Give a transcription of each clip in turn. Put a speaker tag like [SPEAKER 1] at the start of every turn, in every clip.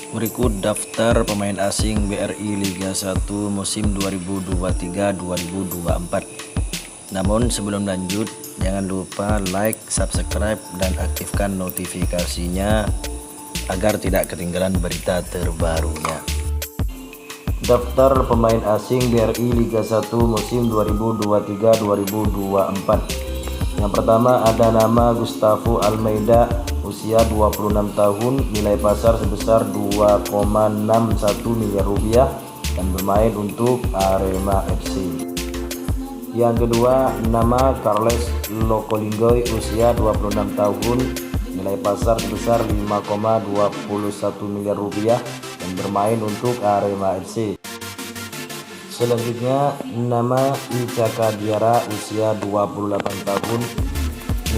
[SPEAKER 1] Berikut daftar pemain asing BRI Liga 1 musim 2023-2024. Namun sebelum lanjut, jangan lupa like, subscribe, dan aktifkan notifikasinya agar tidak ketinggalan berita terbarunya. Daftar pemain asing BRI Liga 1 musim 2023-2024. Yang pertama ada nama Gustavo Almeida, usia 26 tahun, nilai pasar sebesar 2,61 miliar rupiah dan bermain untuk Arema FC. Yang kedua nama Carles Locolingoi, usia 26 tahun, nilai pasar sebesar 5,21 miliar rupiah dan bermain untuk Arema FC. Selanjutnya nama Ichaka Diarra, usia 28 tahun,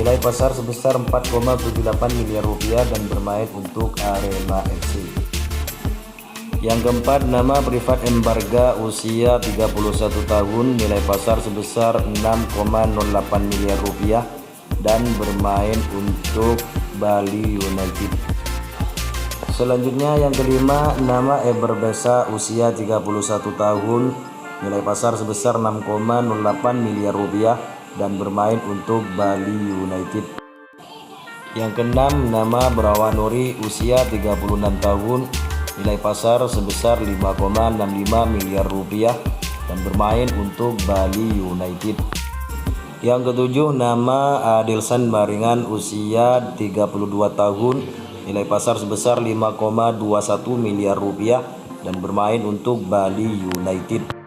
[SPEAKER 1] nilai pasar sebesar 4,78 miliar rupiah dan bermain untuk Arema FC. Yang keempat nama Privat Embarga, usia 31 tahun, nilai pasar sebesar 6,08 miliar rupiah dan bermain untuk Bali United. Selanjutnya yang kelima nama Eber Bessa, usia 31 tahun, nilai pasar sebesar 6,08 miliar rupiah dan bermain untuk Bali United. Yang keenam nama Brawan Nuri, usia 36 tahun, nilai pasar sebesar 5,65 miliar rupiah dan bermain untuk Bali United. Yang ketujuh nama Adilson Maringan, usia 32 tahun, nilai pasar sebesar 5,21 miliar rupiah dan bermain untuk Bali United.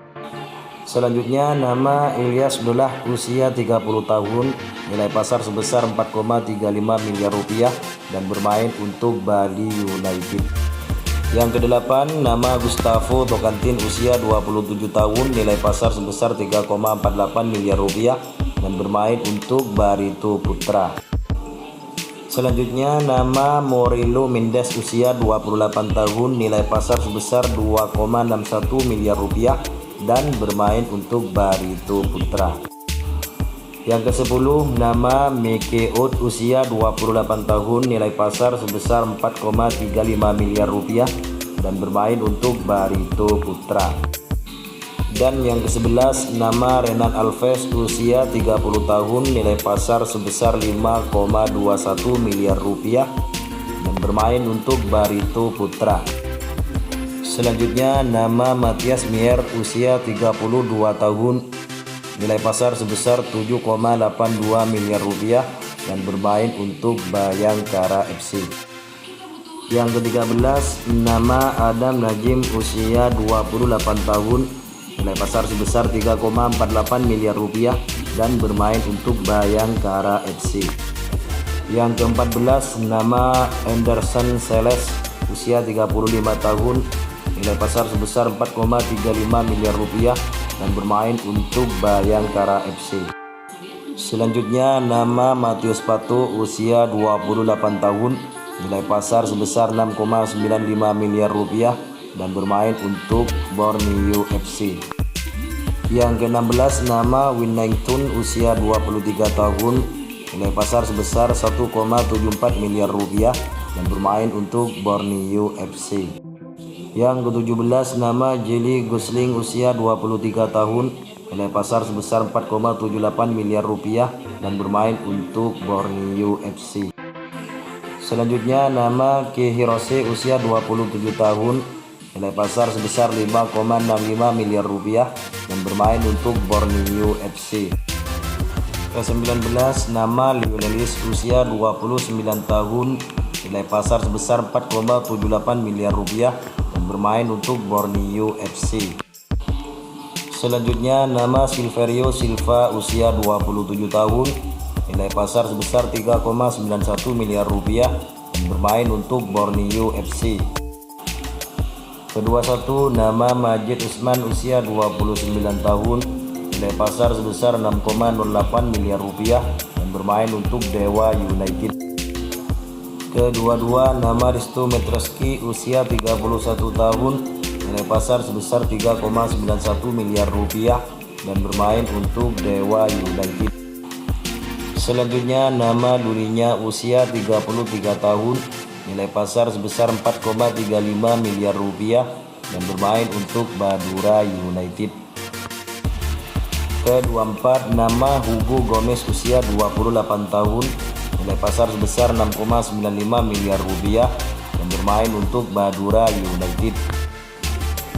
[SPEAKER 1] Selanjutnya nama Ilyas Abdullah, usia 30 tahun, nilai pasar sebesar 4,35 miliar rupiah dan bermain untuk Bali United. Yang kedelapan nama Gustavo Tokantin, usia 27 tahun, nilai pasar sebesar 3,48 miliar rupiah dan bermain untuk Barito Putra. Selanjutnya nama Murilo Mendes, usia 28 tahun, nilai pasar sebesar 2,61 miliar rupiah dan bermain untuk Barito Putra. Yang ke-10 nama Mike Out, usia 28 tahun, nilai pasar sebesar 4,35 miliar rupiah dan bermain untuk Barito Putra. Dan yang ke-11 nama Renan Alves, usia 30 tahun, nilai pasar sebesar 5,21 miliar rupiah dan bermain untuk Barito Putra. Selanjutnya nama Matias Mier, usia 32 tahun, nilai pasar sebesar 7,82 miliar rupiah dan bermain untuk Bayangkara FC. Yang ke-13 nama Adam Najim, usia 28 tahun, nilai pasar sebesar 3,48 miliar rupiah dan bermain untuk Bayangkara FC. Yang ke-14 nama Anderson Seles, usia 35 tahun, nilai pasar sebesar 4,35 miliar rupiah dan bermain untuk Bayangkara FC. Selanjutnya nama Matius Pato, usia 28 tahun, nilai pasar sebesar 6,95 miliar rupiah dan bermain untuk Borneo FC. Yang ke-16 nama Winnington, usia 23 tahun, nilai pasar sebesar 1,74 miliar rupiah dan bermain untuk Borneo FC. Yang ke-17 nama Jelly Gosling, usia 23 tahun, nilai pasar sebesar 4,78 miliar rupiah dan bermain untuk Borneo FC. Selanjutnya nama Kehirose, usia 27 tahun, nilai pasar sebesar 5,65 miliar rupiah dan bermain untuk Borneo FC. Ke-19 nama Lionelis, usia 29 tahun, nilai pasar sebesar 4,78 miliar rupiah dan bermain untuk Borneo FC. Selanjutnya nama Silverio Silva, usia 27 tahun, nilai pasar sebesar 3,91 miliar rupiah dan bermain untuk Borneo FC. Ke-21 nama Majid Usman, usia 29 tahun, nilai pasar sebesar 6,08 miliar rupiah dan bermain untuk Dewa United. Ke-22 nama Risto Metreski, usia 31 tahun, nilai pasar sebesar 3,91 miliar rupiah dan bermain untuk Dewa United. Selanjutnya nama Durinya, usia 33 tahun, nilai pasar sebesar 4,35 miliar rupiah dan bermain untuk Madura United. Ke-24, nama Hugo Gomez usia 28 tahun, nilai pasar sebesar 6,95 miliar rupiah dan bermain untuk Madura United.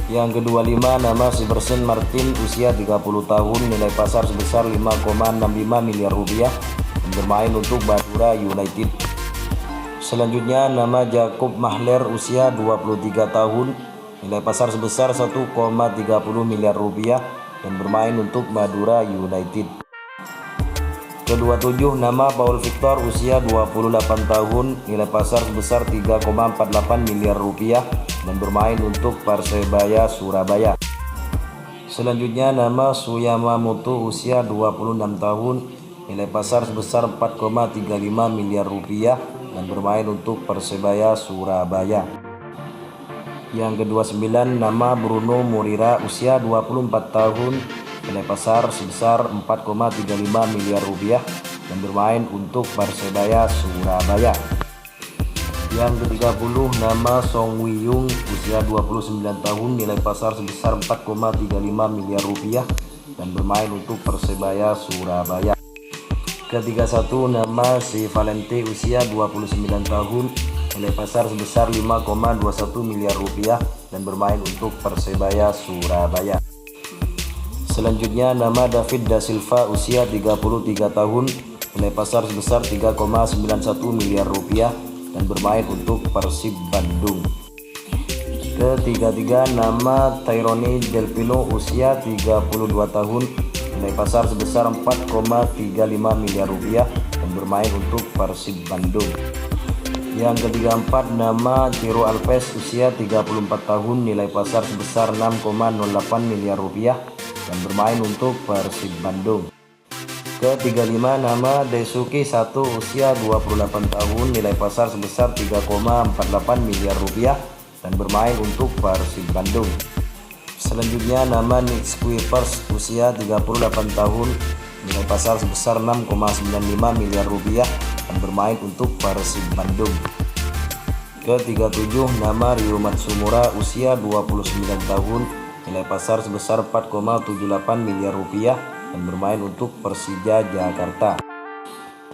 [SPEAKER 1] Yang ke-25, nama Severson Martin usia 30 tahun, nilai pasar sebesar 5,65 miliar rupiah dan bermain untuk Madura United. Selanjutnya, nama Jacob Mahler usia 23 tahun, nilai pasar sebesar 1,30 miliar rupiah dan bermain untuk Madura United. Ke-27, nama Paul Victor usia 28 tahun, nilai pasar sebesar 3,48 miliar rupiah dan bermain untuk Persebaya Surabaya. Selanjutnya, nama Suyamamoto usia 26 tahun, nilai pasar sebesar 4,35 miliar rupiah dan bermain untuk Persebaya Surabaya. Yang ke-29, nama Bruno Moreira usia 24 tahun, nilai pasar sebesar 4,35 miliar rupiah dan bermain untuk Persebaya Surabaya. Yang ke-30, nama Song Wiyung usia 29 tahun, nilai pasar sebesar 4,35 miliar rupiah dan bermain untuk Persebaya Surabaya. Ke-31, nama Si Valente usia 29 tahun, nilai pasar sebesar 5,21 miliar rupiah dan bermain untuk Persebaya Surabaya. Selanjutnya, nama David Da Silva usia 33 tahun, nilai pasar sebesar 3,91 miliar rupiah dan bermain untuk Persib Bandung. Ke-33, nama Tyrone Delpino usia 32 tahun, nilai pasar sebesar 4,35 miliar rupiah dan bermain untuk Persib Bandung. Yang ke-34, nama Ciro Alves usia 34 tahun, nilai pasar sebesar 6,08 miliar rupiah dan bermain untuk Persib Bandung. Ke-35, nama Daisuke Sato usia 28 tahun, nilai pasar sebesar 3,48 miliar rupiah dan bermain untuk Persib Bandung. Selanjutnya, nama Nick Kuipers usia 38 tahun, nilai pasar sebesar 6,95 miliar rupiah dan bermain untuk Persib Bandung. Ke-37, nama Ryo Matsumura usia 29 tahun, nilai pasar sebesar 4,78 miliar rupiah dan bermain untuk Persija Jakarta.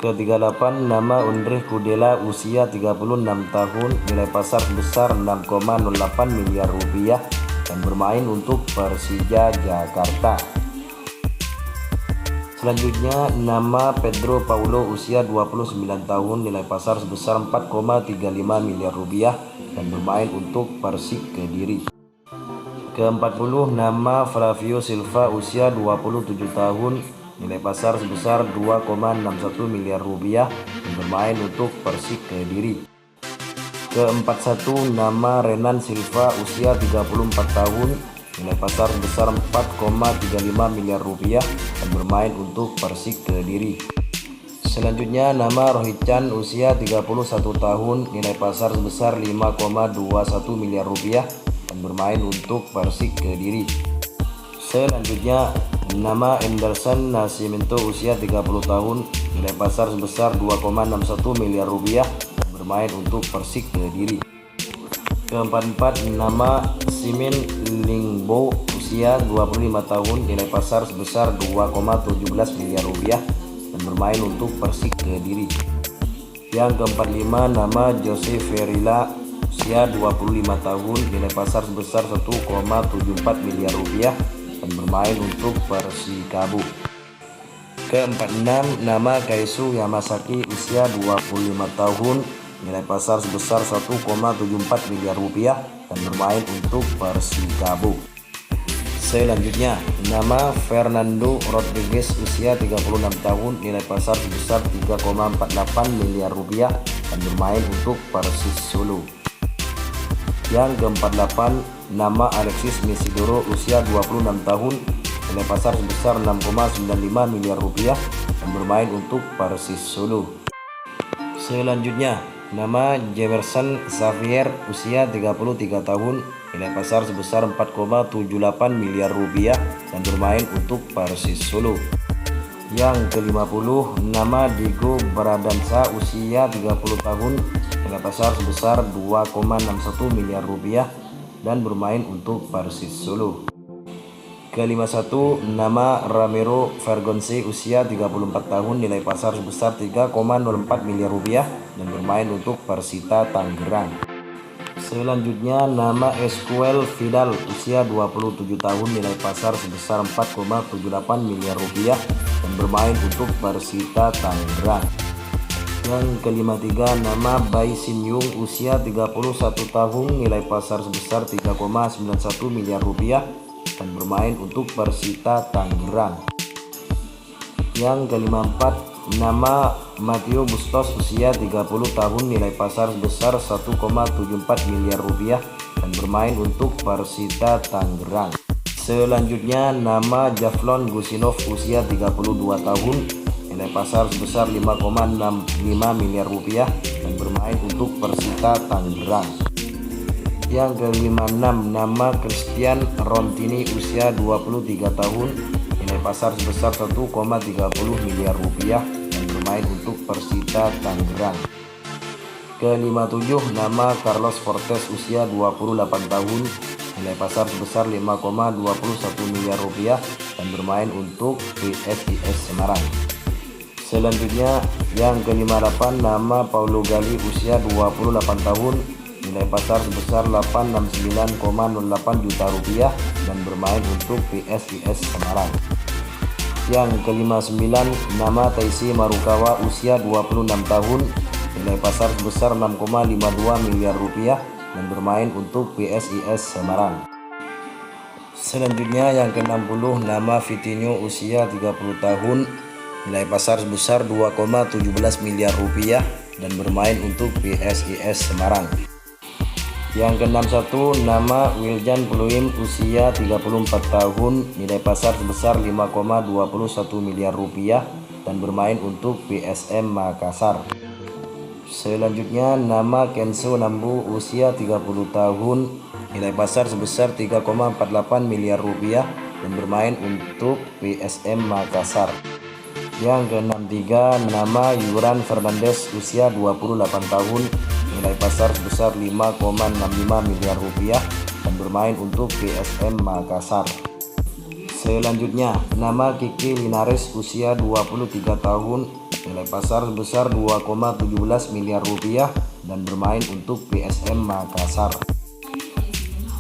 [SPEAKER 1] Ke-38, nama Andre Kudela usia 36 tahun, nilai pasar sebesar 6,08 miliar rupiah dan bermain untuk Persija Jakarta. Selanjutnya, nama Pedro Paulo usia 29 tahun, nilai pasar sebesar 4,35 miliar rupiah dan bermain untuk Persik Kediri. Ke-40, nama Flavio Silva usia 27 tahun, nilai pasar sebesar 2,61 miliar rupiah dan bermain untuk Persik Kediri. Ke-41, nama Renan Silva usia 34 tahun, nilai pasar sebesar 4,35 miliar rupiah dan bermain untuk Persik Kediri. Selanjutnya, nama Rohit Chan usia 31 tahun, nilai pasar sebesar 5,21 miliar rupiah dan bermain untuk Persik Kediri. Selanjutnya, nama Anderson Nascimento usia 30 tahun, nilai pasar sebesar 2,61 miliar rupiah dan bermain untuk Persik Kediri. Ke-44, nama Simin Lingbo usia 25 tahun, nilai pasar sebesar 2,17 miliar rupiah dan bermain untuk Persik Kediri. Yang ke-45, nama Jose Ferreira usia 25 tahun, nilai pasar sebesar 1,74 miliar rupiah dan bermain untuk Persikabo. Ke-46, nama Kaisu Yamasaki usia 25 tahun, nilai pasar sebesar 1,74 miliar rupiah dan bermain untuk Persikabo. Selanjutnya, nama Fernando Rodriguez usia 36 tahun, nilai pasar sebesar 3,48 miliar rupiah dan bermain untuk Persis Solo. Yang ke-48, nama Alexis Mesidoro usia 26 tahun, nilai pasar sebesar 6,95 miliar rupiah dan bermain untuk Persis Solo. Selanjutnya, nama Jemerson Xavier usia 33 tahun, nilai pasar sebesar 4,78 miliar rupiah dan bermain untuk Persis Solo. Yang ke-50, nama Diego Bragança usia 30 tahun, nilai pasar sebesar 2,61 miliar rupiah dan bermain untuk Persis Solo. Ke-51, nama Ramiro Vergonce, usia 34 tahun, nilai pasar sebesar 3,04 miliar rupiah dan bermain untuk Persita Tangerang. Selanjutnya, nama Esquiel Vidal, usia 27 tahun, nilai pasar sebesar 4,78 miliar rupiah dan bermain untuk Persita Tangerang. Yang ke-53, nama Bai Sin Yung, usia 31 tahun, nilai pasar sebesar 3,91 miliar rupiah dan bermain untuk Persita Tangerang. Yang ke-54, nama Matteo Bustos, usia 30 tahun, nilai pasar sebesar 1,74 miliar rupiah dan bermain untuk Persita Tangerang. Selanjutnya, nama Javlon Gusinov, usia 32 tahun, nilai pasar sebesar 5,65 miliar rupiah dan bermain untuk Persita Tangerang. Yang ke-56, nama Christian Rontini, usia 23 tahun, nilai pasar sebesar 1,30 miliar rupiah dan bermain untuk Persita Tangerang. Ke-57, nama Carlos Fortes, usia 28 tahun, nilai pasar sebesar 5,21 miliar rupiah dan bermain untuk PSIS Semarang. Selanjutnya, yang ke-58, nama Paulo Gali, usia 28 tahun, nilai pasar sebesar 869,08 juta rupiah dan bermain untuk PSIS Semarang. Yang ke-59, nama Taisi Marukawa, usia 26 tahun, nilai pasar sebesar 6,52 miliar rupiah dan bermain untuk PSIS Semarang. Selanjutnya, yang ke-60, nama Vitinho, usia 30 tahun, nilai pasar sebesar 2,17 miliar rupiah dan bermain untuk PSIS Semarang. Yang ke-61, nama Wiljan Pluim, usia 34 tahun, nilai pasar sebesar 5,21 miliar rupiah dan bermain untuk PSM Makassar. Selanjutnya, nama Kenzo Nambu, usia 30 tahun, nilai pasar sebesar 3,48 miliar rupiah dan bermain untuk PSM Makassar. Yang ke-63, nama Yuran Fernandes, usia 28 tahun, nilai pasar sebesar 5,65 miliar rupiah dan bermain untuk PSM Makassar. Selanjutnya, nama Kiki Linares, usia 23 tahun, nilai pasar sebesar 2,17 miliar rupiah dan bermain untuk PSM Makassar.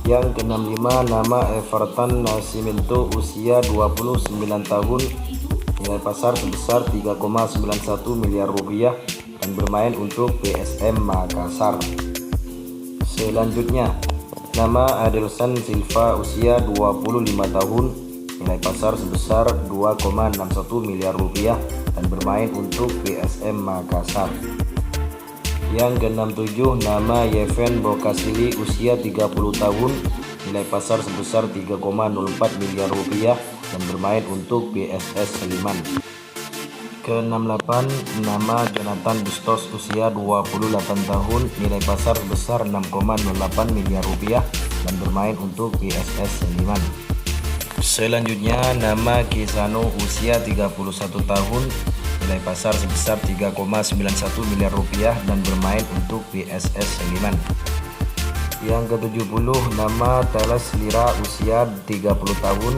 [SPEAKER 1] Yang ke-65, nama Everton Nascimento, usia 29 tahun, nilai pasar sebesar 3,91 miliar rupiah dan bermain untuk PSM Makassar. Selanjutnya, nama Adelson Silva, usia 25 tahun, nilai pasar sebesar 2,61 miliar rupiah dan bermain untuk PSM Makassar. Yang ke-67, nama Yeven Bokasili, usia 30 tahun, nilai pasar sebesar 3,04 miliar rupiah dan bermain untuk PSS Sleman. Ke-68, nama Jonathan Bustos, usia 28 tahun, nilai pasar sebesar 6,08 miliar rupiah dan bermain untuk PSS Sleman. Selanjutnya, nama Kisano, usia 31 tahun, nilai pasar sebesar 3,91 miliar rupiah dan bermain untuk PSS Sleman. Yang ke-70, nama Teles Lira, usia 30 tahun,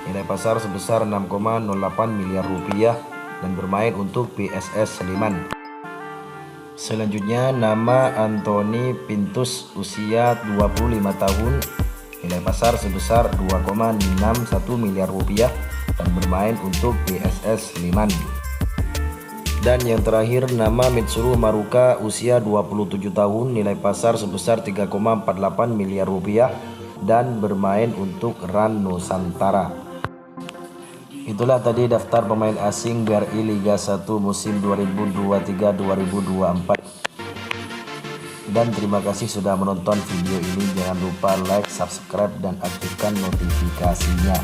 [SPEAKER 1] nilai pasar sebesar 6,08 miliar rupiah dan bermain untuk PSS Sleman. Selanjutnya, nama Anthony Pintus, usia 25 tahun, nilai pasar sebesar 2,61 miliar rupiah dan bermain untuk PSS Sleman. Dan yang terakhir, nama Mitsuru Maruka, usia 27 tahun, nilai pasar sebesar 3,48 miliar rupiah dan bermain untuk RAN Nusantara. Itulah tadi daftar pemain asing BRI Liga 1 musim 2023-2024. Dan terima kasih sudah menonton video ini. Jangan lupa like, subscribe, dan aktifkan notifikasinya.